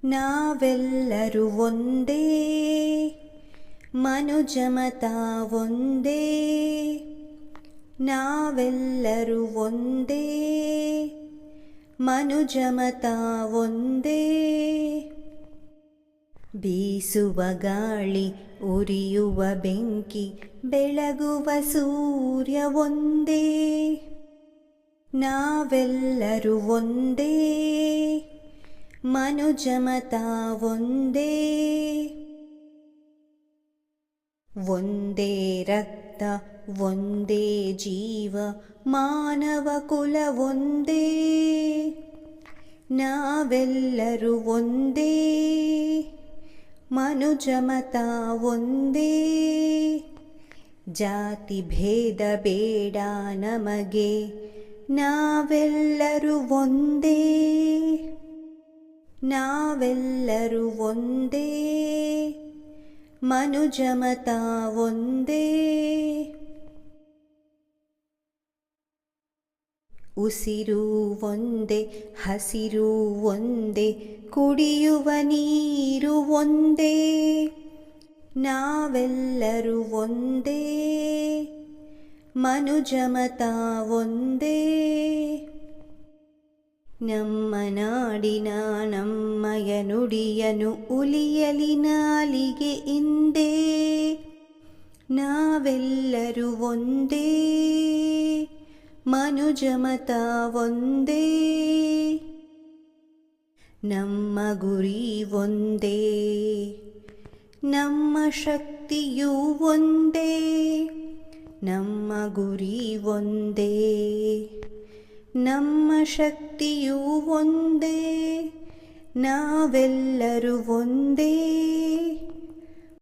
ನಾವೆಲ್ಲರೂ ಒಂದೇ, ಮನುಜಮತ ಒಂದೇ. ನಾವೆಲ್ಲರೂ ಒಂದೇ, ಮನುಜಮತ ಒಂದೇ. ಬೀಸುವ ಗಾಳಿ, ಉರಿಯುವ ಬೆಂಕಿ, ಬೆಳಗುವ ಸೂರ್ಯ ಒಂದೇ. ನಾವೆಲ್ಲರೂ ಒಂದೇ, ಮನುಜಮತ ಒಂದೇ. ಒಂದೇ ರಕ್ತ, ಒಂದೇ ಜೀವ, ಮಾನವ ಕುಲ ಒಂದೇ. ನಾವೆಲ್ಲರೂ ಒಂದೇ, ಮನುಜಮತ ಒಂದೇ. ಜಾತಿ ಭೇದ ಬೇಡ ನಮಗೆ, ನಾವೆಲ್ಲರೂ ಒಂದೇ. ನಾವೆಲ್ಲರೂ ಒಂದೇ, ಮನುಜಮತ ಒಂದೇ. ಉಸಿರು ಒಂದೇ, ಹಸಿರು ಒಂದೇ, ಕುಡಿಯುವ ನೀರು ಒಂದೇ. ನಾವೆಲ್ಲರೂ ಒಂದೇ, ಮನುಜಮತ ಒಂದೇ. ನಮ್ಮ ನಾಡಿನ ನಮ್ಮಯ ನುಡಿಯನು ಉಲಿಯಲಿ ನಾಲಿಗೆ ಇಂದೇ. ನಾವೆಲ್ಲರೂ ಒಂದೇ, ಮನುಜಮತ ಒಂದೇ. ನಮ್ಮ ಗುರಿ ಒಂದೇ, ನಮ್ಮ ಶಕ್ತಿಯೂ ಒಂದೇ. ನಮ್ಮ ಗುರಿ ಒಂದೇ, ನಮ್ಮ ಶಕ್ತಿಯೂ ಒಂದೇ. ನಾವೆಲ್ಲರೂ ಒಂದೇ.